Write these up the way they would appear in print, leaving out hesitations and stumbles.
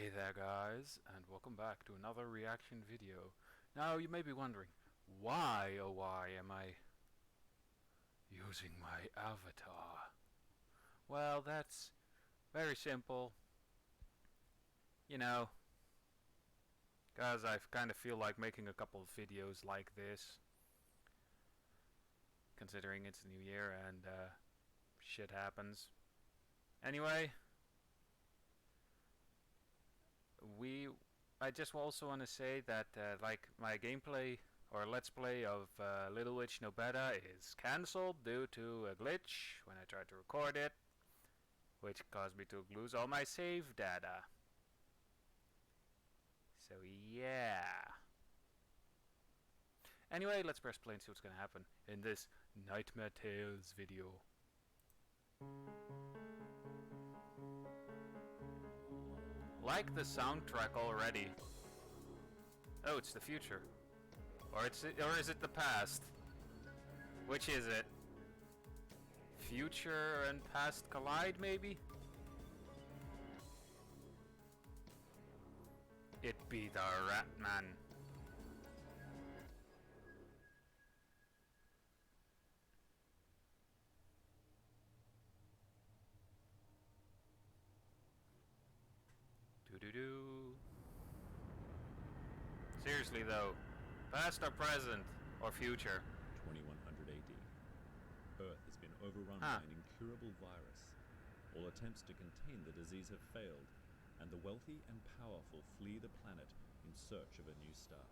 Hey there guys, and welcome back to another reaction video. Now you may be wondering, why oh why am I using my avatar? Well, that's very simple. You know, guys, I kind of feel like making a couple of videos like this, considering it's New Year and shit happens. Anyway, I just also want to say that like my gameplay or let's play of Little Witch No Better is cancelled due to a glitch when I tried to record it, which caused me to lose all my save data. So yeah. Anyway, let's press play and see what's gonna happen in this Nightmare Tales video. Like the soundtrack already. Oh, it's the future. Or is it the past? Which is it? Future and past collide, maybe? It be the Rat Man. Doo-doo-doo. Seriously though, past or present or future? 2100 AD. Earth has been overrun by an incurable virus. All attempts to contain the disease have failed, and the wealthy and powerful flee the planet in search of a new start.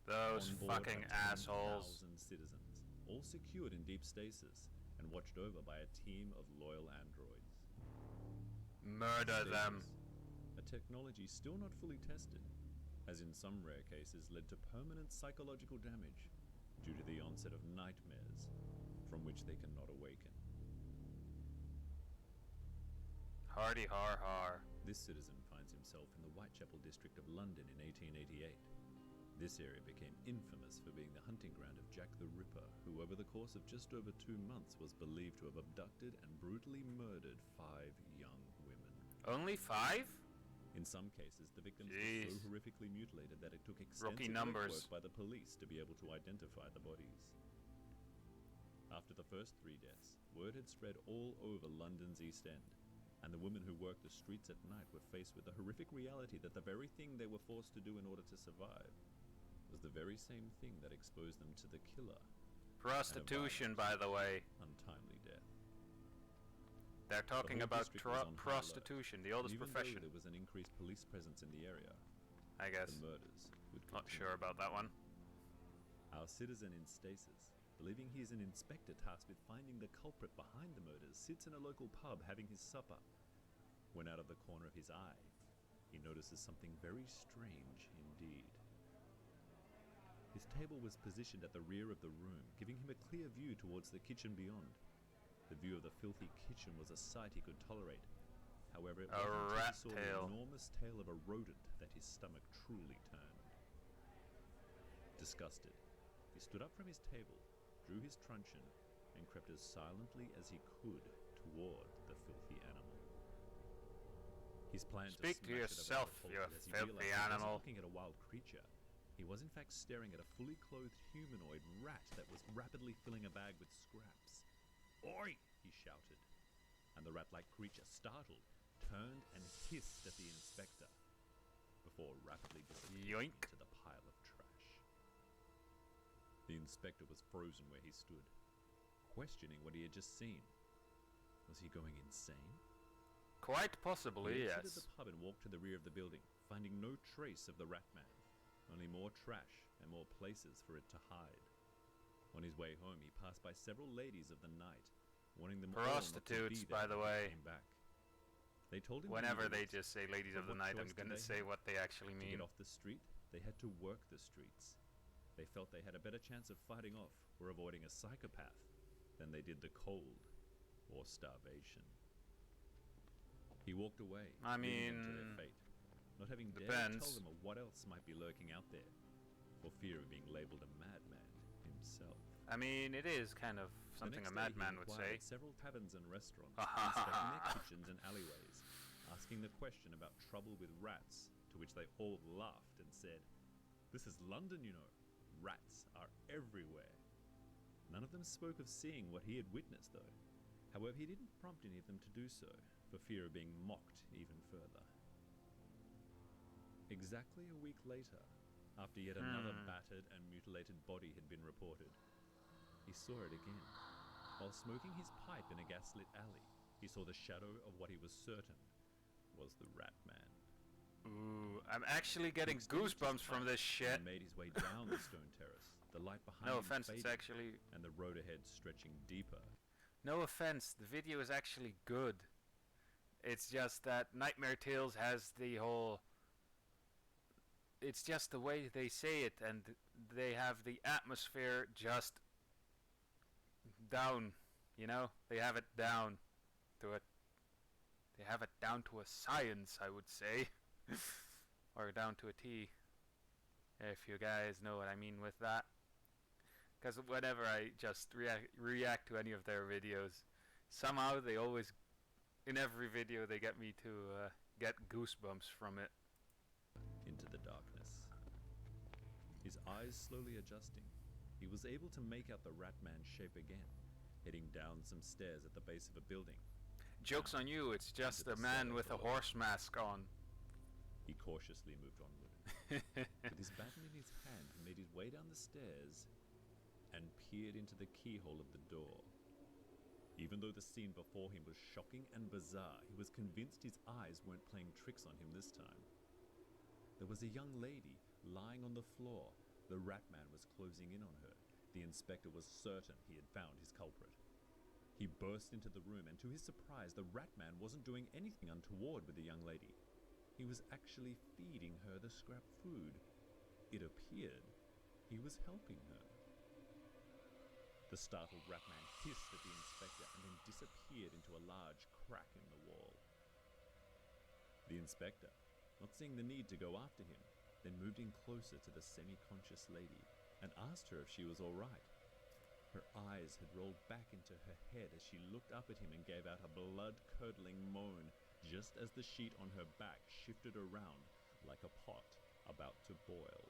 Those fucking assholes. 10,000 citizens, all secured in deep stasis and watched over by a team of loyal androids. Murder them. A technology still not fully tested, as in some rare cases led to permanent psychological damage due to the onset of nightmares from which they cannot awaken. Hardy har har. This citizen finds himself in the Whitechapel district of London in 1888. This area became infamous for being the hunting ground of Jack the Ripper, who over the course of just over 2 months was believed to have abducted and brutally murdered 5 young women. Only 5? In some cases, the victims Jeez. were so horrifically mutilated that it took extensive numbers work by the police to be able to identify the bodies. After the first 3 deaths, word had spread all over London's East End, and the women who worked the streets at night were faced with the horrific reality that the very thing they were forced to do in order to survive was the very same thing that exposed them to the killer. Prostitution, by the way. Untimely death. They're talking about prostitution, prostitution, the oldest profession. There was an increased police presence in the area. I guess. The murders would continue. Not sure about that one. Our citizen in Stasis, believing he is an inspector tasked with finding the culprit behind the murders, sits in a local pub having his supper. When out of the corner of his eye, he notices something very strange indeed. His table was positioned at the rear of the room, giving him a clear view towards the kitchen beyond. The view of the filthy kitchen was a sight he could tolerate. However, it wasn't until he saw the enormous tail of a rodent that his stomach truly turned. Disgusted, he stood up from his table, drew his truncheon, and crept as silently as he could toward the filthy animal. His plan Speak to yourself, you filthy animal. Looking at a wild creature. He was in fact staring at a fully clothed humanoid rat that was rapidly filling a bag with scraps. "Oi!" he shouted, and the rat-like creature, startled, turned and hissed at the inspector before rapidly disappearing into the pile of trash. The inspector was frozen where he stood, questioning what he had just seen. Was he going insane? Quite possibly, He yes. exited the pub and walked to the rear of the building, finding no trace of the rat man, only more trash and more places for it to hide. On his way home, he passed by several ladies of the night, warning them prostitutes, all not to be by there the when way. they came back. They told him Whenever they just say ladies of the night, I'm choice gonna did they say have? what they actually To mean. get off the street, they had to work the streets. They felt they had a better chance of fighting off or avoiding a psychopath than they did the cold or starvation. He walked away, I leaving them to mean, their fate, not having dared to depends. tell them of what else might be lurking out there, for fear of being labeled a madman himself. I mean, it is kind of something a madman would say. Several taverns and restaurants, inspecting their kitchens and alleyways, asking the question about trouble with rats, to which they all laughed and said, "This is London, you know. Rats are everywhere." None of them spoke of seeing what he had witnessed, though. However, he didn't prompt any of them to do so, for fear of being mocked even further. Exactly a week later, after yet another battered and mutilated body had been reported, he saw it again. While smoking his pipe in a gaslit alley, he saw the shadow of what he was certain was the Rat Man. Ooh, I'm actually getting goosebumps from this shit. He made his way down the stone terrace, the light behind No him offense, fading, it's actually... and the road ahead stretching deeper. No offense, the video is actually good. It's just that Nightmare Tales has the whole... It's just the way they say it, and they have the atmosphere just down, you know? They have it down to it. They have it down to a science, I would say. Or down to a T. If you guys know what I mean with that. Because whenever I just react to any of their videos, somehow they always, in every video, they get me to get goosebumps from it. Into the darkness. His eyes slowly adjusting, he was able to make out the Rat Man's shape again, heading down some stairs at the base of a building. Joke's on you, it's just a man with a horse mask on. He cautiously moved onward. With his baton in his hand, he made his way down the stairs and peered into the keyhole of the door. Even though the scene before him was shocking and bizarre, he was convinced his eyes weren't playing tricks on him this time. There was a young lady lying on the floor. The Rat Man was closing in on her. The inspector was certain he had found his culprit. He burst into the room, and to his surprise, the Rat Man wasn't doing anything untoward with the young lady. He was actually feeding her the scrap food. It appeared he was helping her. The startled Rat Man hissed at the inspector and then disappeared into a large crack in the wall. The inspector, not seeing the need to go after him, then moved in closer to the semi-conscious lady and asked her if she was all right. Her eyes had rolled back into her head as she looked up at him and gave out a blood-curdling moan just as the sheet on her back shifted around like a pot about to boil.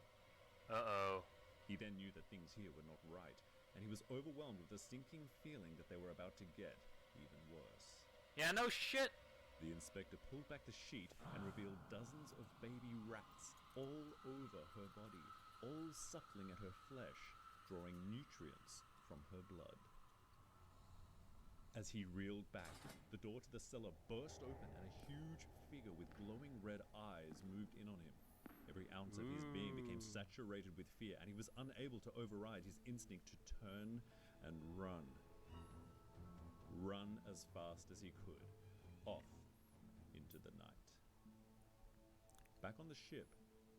Uh-oh. He then knew that things here were not right, and he was overwhelmed with the sinking feeling that they were about to get even worse. Yeah, no shit! The inspector pulled back the sheet and revealed dozens of baby rats all over her body, all suckling at her flesh, drawing nutrients from her blood. As he reeled back, the door to the cellar burst open and a huge figure with glowing red eyes moved in on him. Every ounce of his being became saturated with fear, and he was unable to override his instinct to turn and run. Run as fast as he could, off into the night. Back on the ship,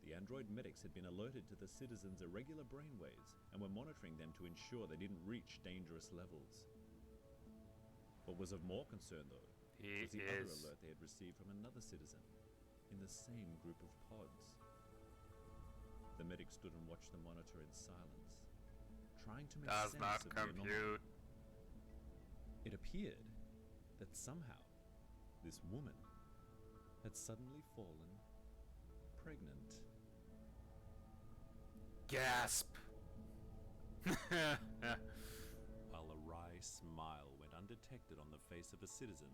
the android medics had been alerted to the citizens' irregular brainwaves and were monitoring them to ensure they didn't reach dangerous levels. What was of more concern, though, was the other alert they had received from another citizen in the same group of pods. The medic stood and watched the monitor in silence, trying to make sense of the anomaly. It appeared that somehow this woman had suddenly fallen pregnant. Gasp! While a wry smile went undetected on the face of a citizen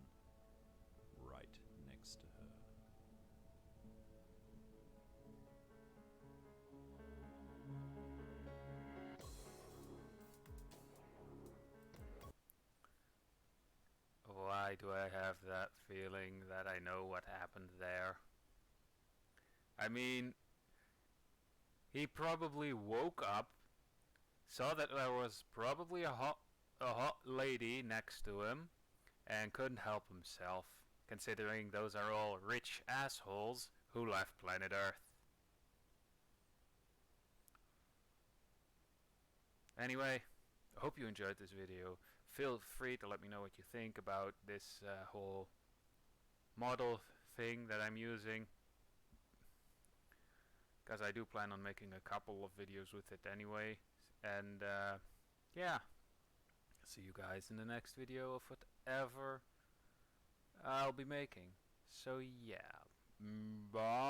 right next to her. Why do I have that feeling that I know what happened there? I mean, he probably woke up, saw that there was probably a hot lady next to him, and couldn't help himself, considering those are all rich assholes who left planet Earth. Anyway, I hope you enjoyed this video. Feel free to let me know what you think about this whole model thing that I'm using, because I do plan on making a couple of videos with it anyway. And yeah, see you guys in the next video of whatever I'll be making. So yeah, bye.